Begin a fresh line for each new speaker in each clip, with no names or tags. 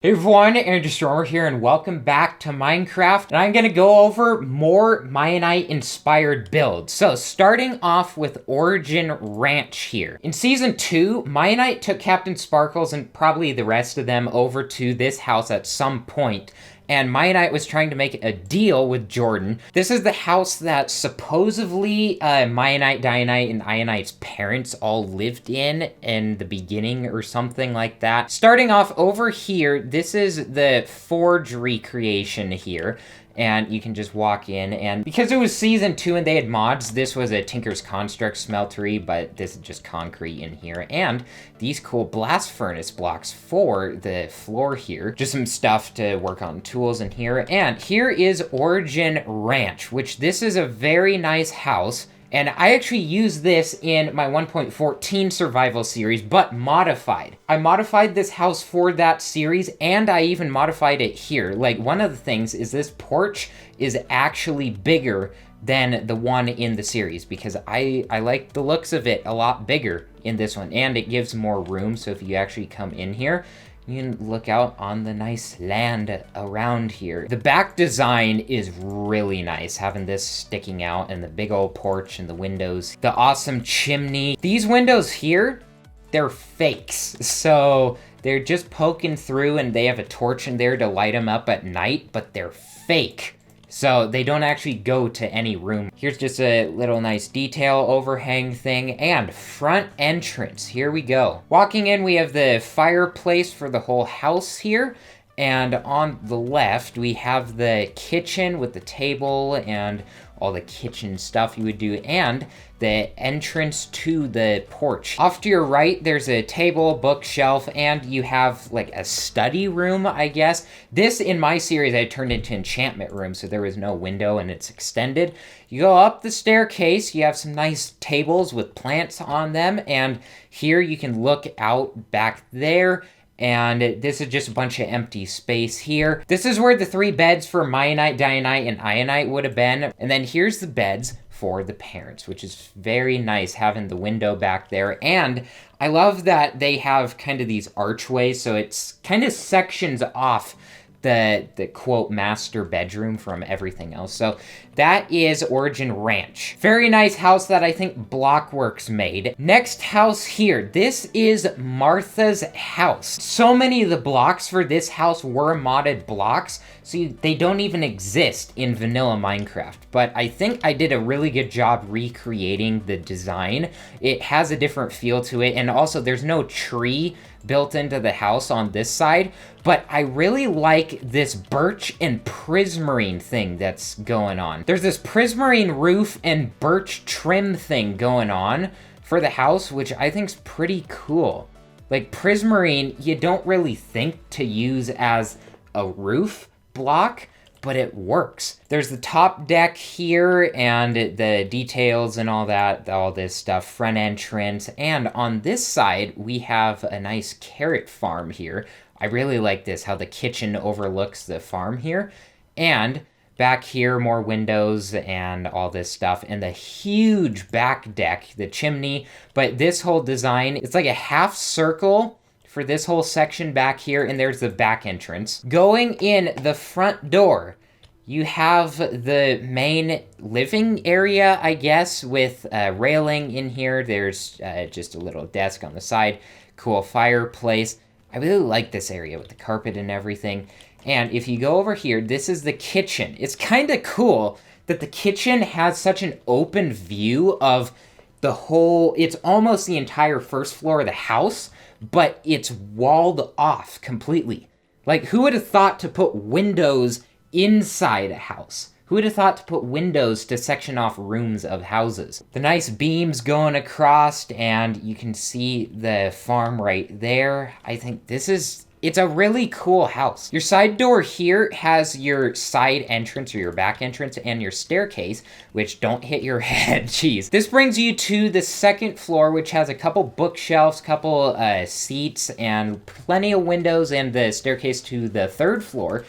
Hey everyone, Aaron Destroyer here, and welcome back to Minecraft. And I'm gonna go over more Mianite Inspired builds. So, starting off with Origin Ranch here. In Season 2, Mianite took Captain Sparkles and probably the rest of them over to this house at some point. And Mianite was trying to make a deal with Jordan. This is the house that supposedly Mianite, Dianite, and Ionite's parents all lived in the beginning or something like that. Starting off over here, this is the Forge recreation here. And you can just walk in, and because it was Season 2 and they had mods, this was a Tinker's Construct smeltery, but this is just concrete in here. And these cool blast furnace blocks for the floor here. Just some stuff to work on tools in here. And here is Origin Ranch, which this is a very nice house. And I actually used this in my 1.14 survival series, but modified. I modified this house for that series, and I even modified it here. Like, one of the things is this porch is actually bigger than the one in the series, because I like the looks of it a lot bigger in this one, and it gives more room, so if you actually come in here, you can look out on the nice land around here. The back design is really nice, having this sticking out and the big old porch and the windows. The awesome chimney. These windows here, they're fakes. So they're just poking through and they have a torch in there to light them up at night, but they're fake. So they don't actually go to any room. Here's just a little nice detail overhang thing and front entrance. Here we go. Walking in, we have the fireplace for the whole house here. And on the left, we have the kitchen with the table and all the kitchen stuff you would do, and the entrance to the porch. Off to your right, there's a table, bookshelf, and you have like a study room, I guess. This, in my series, I turned into enchantment room, so there was no window and it's extended. You go up the staircase, you have some nice tables with plants on them, and here you can look out back there. And this is just a bunch of empty space here. This is where the 3 beds for Mianite, Dianite, and Ionite would have been. And then here's the beds for the parents, which is very nice, having the window back there. And I love that they have kind of these archways, so it's kind of sections off the quote master bedroom from everything else. So that is Origin Ranch. Very nice house that I think Blockworks made. Next house here, this is Martha's house. So many of the blocks for this house were modded blocks, so they don't even exist in vanilla Minecraft. But I think I did a really good job recreating the design. It has a different feel to it, and also there's no tree built into the house on this side, but I really like this birch and prismarine thing that's going on. There's this prismarine roof and birch trim thing going on for the house, which I think's pretty cool. Like, prismarine, you don't really think to use as a roof block, but it works. There's the top deck here and the details and all that, all this stuff, front entrance. And on this side, we have a nice carrot farm here. I really like this, how the kitchen overlooks the farm here. And back here, more windows and all this stuff. And the huge back deck, the chimney. But this whole design, it's like a half circle for this whole section back here, and there's the back entrance. Going in the front door, you have the main living area, I guess, with a railing in here. There's just a little desk on the side, cool fireplace. I really like this area with the carpet and everything. And if you go over here, this is the kitchen. It's kind of cool that the kitchen has such an open view of the whole, it's almost the entire first floor of the house, but it's walled off completely. Like, who would have thought to put windows inside a house? Who would have thought to put windows to section off rooms of houses? The nice beams going across, and you can see the farm right there. I think it's a really cool house. Your side door here has your side entrance or your back entrance and your staircase, which don't hit your head, jeez. This brings you to the second floor, which has a couple bookshelves, couple seats, and plenty of windows, and the staircase to the third floor,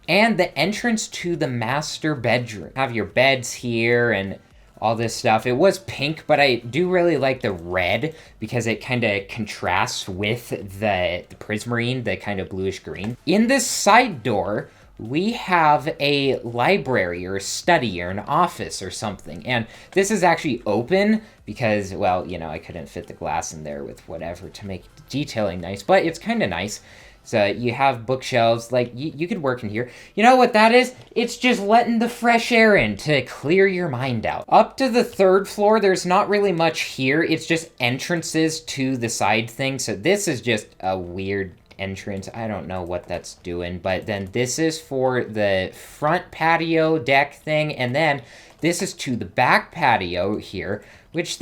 and the entrance to the master bedroom. Have your beds here and all this stuff. It was pink, but I do really like the red because it kind of contrasts with the prismarine, the kind of bluish green. In this side door, we have a library or a study or an office or something. And this is actually open because, well, you know, I couldn't fit the glass in there with whatever to make detailing nice, but it's kind of nice. So you have bookshelves, like you could work in here. You know what that is? It's just letting the fresh air in to clear your mind out. Up to the 3rd floor, there's not really much here. It's just entrances to the side thing. So this is just a weird entrance. I don't know what that's doing, but then this is for the front patio deck thing. And then this is to the back patio here, which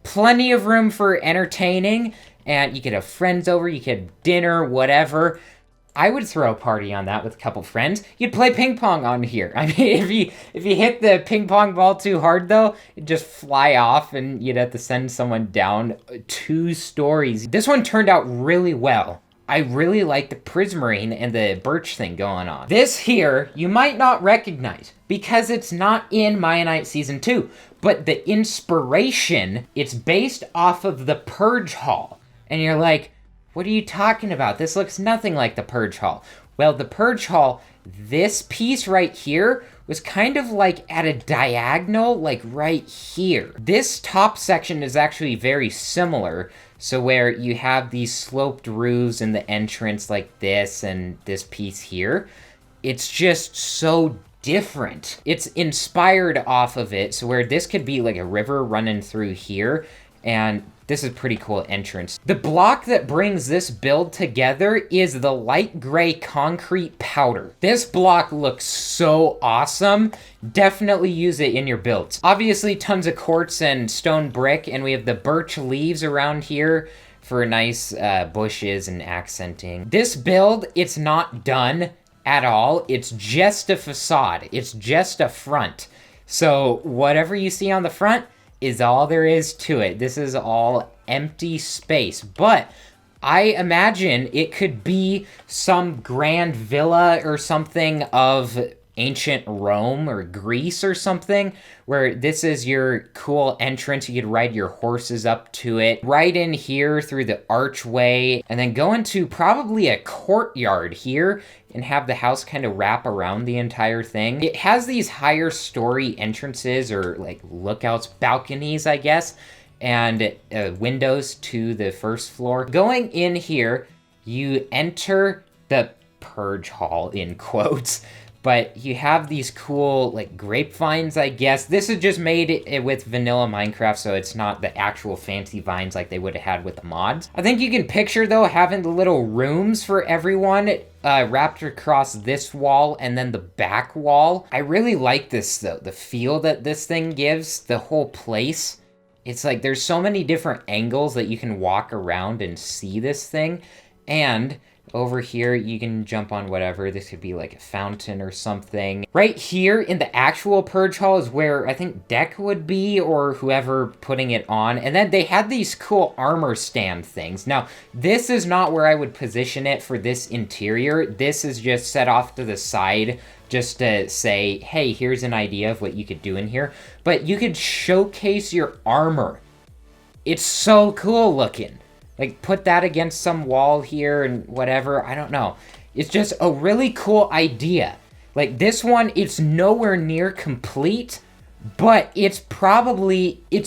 plenty of room for entertaining. And you could have friends over, you could have dinner, whatever. I would throw a party on that with a couple friends. You'd play ping pong on here. I mean, if you hit the ping pong ball too hard, though, it'd just fly off and you'd have to send someone down 2 stories. This one turned out really well. I really like the prismarine and the birch thing going on. This here, you might not recognize because it's not in Mianite Season 2, but the inspiration, it's based off of the Purge Hall. And you're like, what are you talking about? This looks nothing like the Purge Hall. Well, the Purge Hall, this piece right here was kind of like at a diagonal, like right here. This top section is actually very similar. So where you have these sloped roofs and the entrance like this and this piece here, it's just so different. It's inspired off of it. So where this could be like a river running through here, and this is a pretty cool entrance. The block that brings this build together is the light gray concrete powder. This block looks so awesome. Definitely use it in your builds. Obviously, tons of quartz and stone brick, and we have the birch leaves around here for nice bushes and accenting. This build, it's not done at all. It's just a facade. It's just a front. So whatever you see on the front is all there is to it. This is all empty space, but I imagine it could be some grand villa or something of ancient Rome or Greece or something, where this is your cool entrance. You could ride your horses up to it, right in here through the archway, and then go into probably a courtyard here and have the house kind of wrap around the entire thing. It has these higher story entrances or like lookouts, balconies, I guess, and windows to the 1st floor. Going in here, you enter the Purge Hall, in quotes, but you have these cool, like, grapevines, I guess. This is just made with vanilla Minecraft, so it's not the actual fancy vines like they would have had with the mods. I think you can picture, though, having the little rooms for everyone wrapped across this wall and then the back wall. I really like this, though. The feel that this thing gives, the whole place. It's like there's so many different angles that you can walk around and see this thing. And over here, you can jump on whatever. This could be like a fountain or something. Right here in the actual Purge Hall is where I think Deck would be, or whoever putting it on. And then they had these cool armor stand things. Now, this is not where I would position it for this interior. This is just set off to the side just to say, hey, here's an idea of what you could do in here. But you could showcase your armor. It's so cool looking. Like, put that against some wall here and whatever. I don't know. It's just a really cool idea. Like, this one, it's nowhere near complete, but it's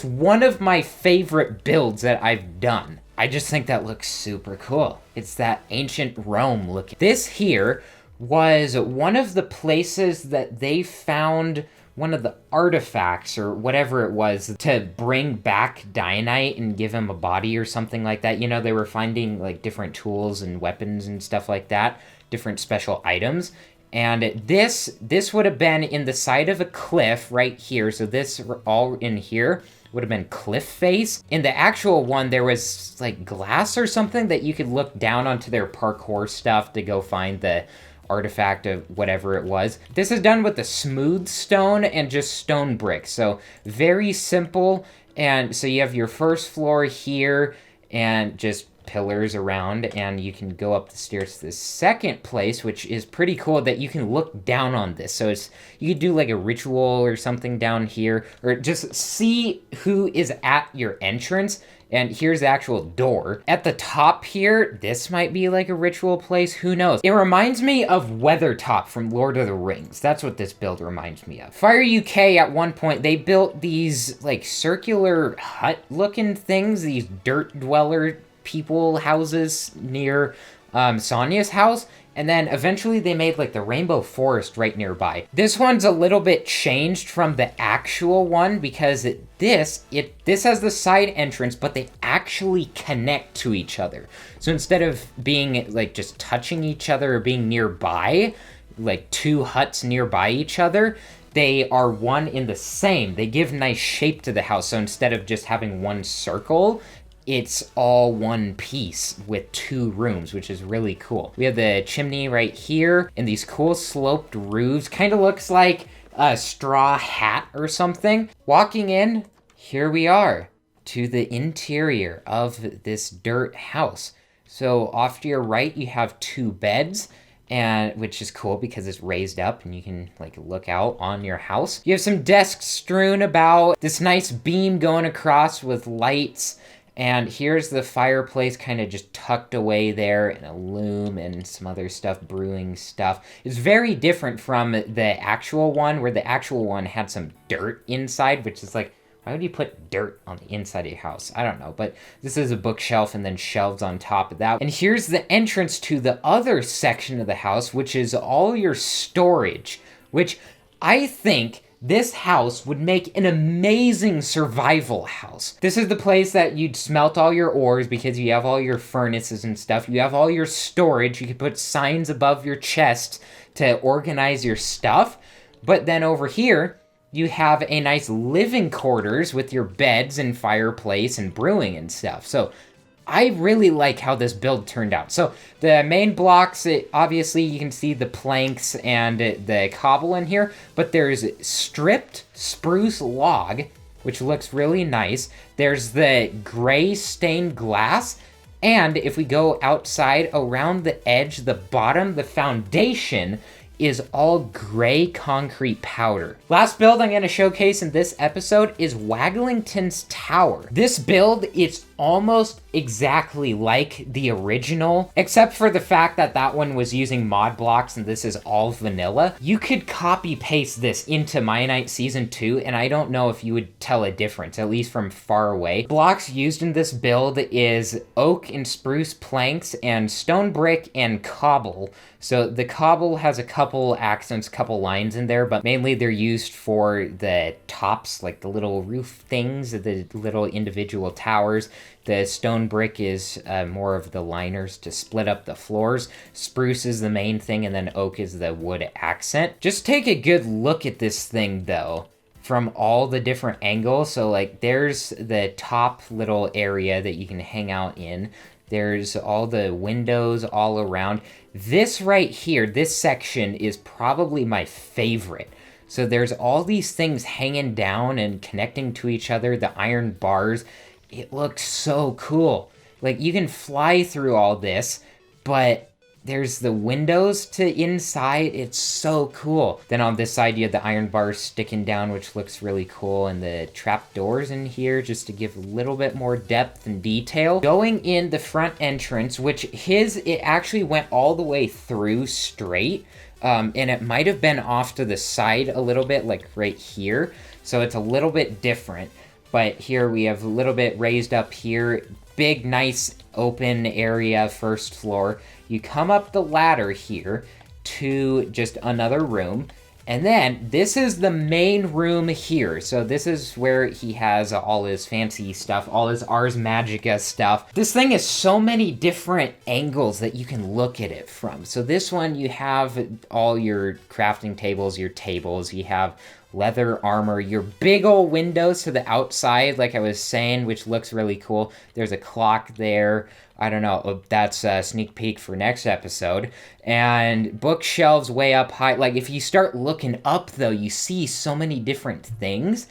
one of my favorite builds that I've done. I just think that looks super cool. It's that ancient Rome look. This here was one of the places that they found one of the artifacts or whatever it was to bring back Dianite and give him a body or something like that. You know, they were finding like different tools and weapons and stuff like that, different special items. And this would have been in the side of a cliff right here. So this all in here would have been cliff face. In the actual one, there was like glass or something that you could look down onto their parkour stuff to go find the artifact of whatever it was. This is done with the smooth stone and just stone brick. So very simple. And so you have your 1st floor here and just pillars around, and you can go up the stairs to the second place, which is pretty cool that you can look down on this. So you could do like a ritual or something down here, or just see who is at your entrance. And here's the actual door. At the top here, this might be like a ritual place, who knows? It reminds me of Weathertop from Lord of the Rings. That's what this build reminds me of. Fire UK, at one point, they built these like circular hut-looking things, these dirt dweller people houses near Sonya's house. And then eventually they made like the Rainbow Forest right nearby. This one's a little bit changed from the actual one because this has the side entrance, but they actually connect to each other. So instead of being like just touching each other or being nearby, like two huts nearby each other, they are one in the same. They give nice shape to the house. So instead of just having one circle, it's all one piece with two rooms, which is really cool. We have the chimney right here and these cool sloped roofs. Kind of looks like a straw hat or something. Walking in, here we are to the interior of this dirt house. So off to your right, you have two beds, and which is cool because it's raised up and you can like look out on your house. You have some desks strewn about, this nice beam going across with lights. And here's the fireplace kind of just tucked away there, and a loom and some other stuff, brewing stuff. It's very different from the actual one, where the actual one had some dirt inside, which is like, why would you put dirt on the inside of your house? I don't know, but this is a bookshelf and then shelves on top of that. And here's the entrance to the other section of the house, which is all your storage, which I think this house would make an amazing survival house. This is the place that you'd smelt all your ores because you have all your furnaces and stuff. You have all your storage. You could put signs above your chest to organize your stuff. But then over here, you have a nice living quarters with your beds and fireplace and brewing and stuff. So I really like how this build turned out. So the main blocks, obviously you can see the planks and the cobble in here, but there's stripped spruce log, which looks really nice. There's the gray stained glass. And if we go outside around the edge, the bottom, the foundation is all gray concrete powder. Last build I'm going to showcase in this episode is Waglington's Tower. This build is almost exactly like the original, except for the fact that that one was using mod blocks and this is all vanilla. You could copy paste this into Mianite Season 2 and I don't know if you would tell a difference, at least from far away. Blocks used in this build is oak and spruce planks and stone brick and cobble. So the cobble has a couple accents, couple lines in there, but mainly they're used for the tops, like the little roof things, the little individual towers. The stone brick is more of the liners to split up the floors. Spruce is the main thing, and then oak is the wood accent. Just take a good look at this thing, though, from all the different angles. So, like, there's the top little area that you can hang out in. There's all the windows all around. This right here, this section is probably my favorite. So there's all these things hanging down and connecting to each other, the iron bars. It looks so cool. Like, you can fly through all this, but there's the windows to inside. It's so cool. Then on this side, you have the iron bars sticking down, which looks really cool, and the trap doors in here just to give a little bit more depth and detail. Going in the front entrance, which it actually went all the way through straight, and it might have been off to the side a little bit, like right here. So it's a little bit different. But here we have a little bit raised up here. Big, nice open area, first floor. You come up the ladder here to just another room. And then this is the main room here. So this is where he has all his fancy stuff, all his Ars Magica stuff. This thing has so many different angles that you can look at it from. So this one, you have all your crafting tables, your tables. You have leather armor, your big old windows to the outside, like I was saying, which looks really cool. There's a clock there. I don't know, that's a sneak peek for next episode. And bookshelves way up high. Like, if you start looking up, though, you see so many different things.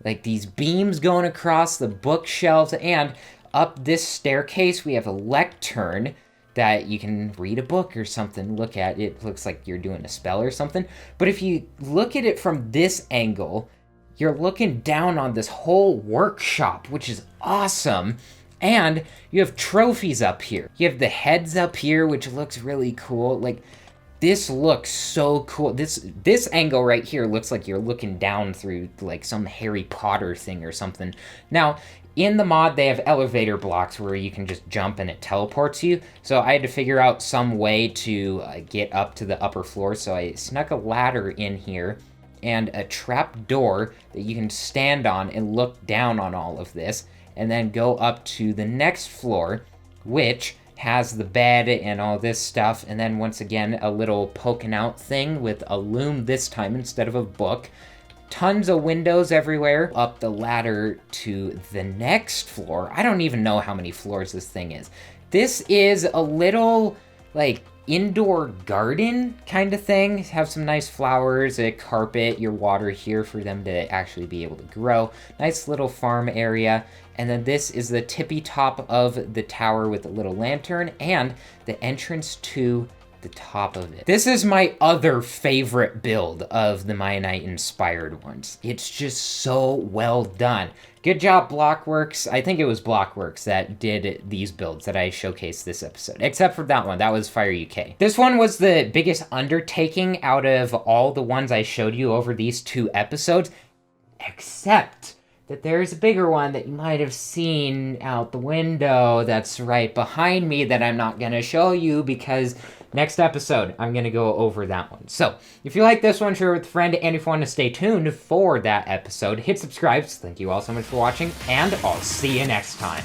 Like these beams going across the bookshelves. And up this staircase, we have a lectern that you can read a book or something, look at. It looks like you're doing a spell or something. But if you look at it from this angle, you're looking down on this whole workshop, which is awesome. And you have trophies up here. You have the heads up here, which looks really cool. Like, this looks so cool. This angle right here looks like you're looking down through like some Harry Potter thing or something. Now, in the mod, they have elevator blocks where you can just jump and it teleports you. So I had to figure out some way to get up to the upper floor. So I snuck a ladder in here and a trap door that you can stand on and look down on all of this, and then go up to the next floor, which has the bed and all this stuff, and then once again a little poking out thing with a loom this time instead of a book. Tons of windows everywhere. Up the ladder to the next floor. I don't even know how many floors this thing is. This is a little like indoor garden kind of thing. Have some nice flowers, a carpet, your water here for them to actually be able to grow. Nice little farm area. And then this is the tippy top of the tower with a little lantern and the entrance to the top of it. This is my other favorite build of the Mianite Inspired ones. It's just so well done. Good job, Blockworks. I think it was Blockworks that did these builds that I showcased this episode, except for that one. That was Fire UK. This one was the biggest undertaking out of all the ones I showed you over these 2 episodes, except that there's a bigger one that you might have seen out the window that's right behind me that I'm not going to show you because next episode, I'm going to go over that one. So, if you like this one, share it with a friend, and if you want to stay tuned for that episode, hit subscribe. Thank you all so much for watching, and I'll see you next time.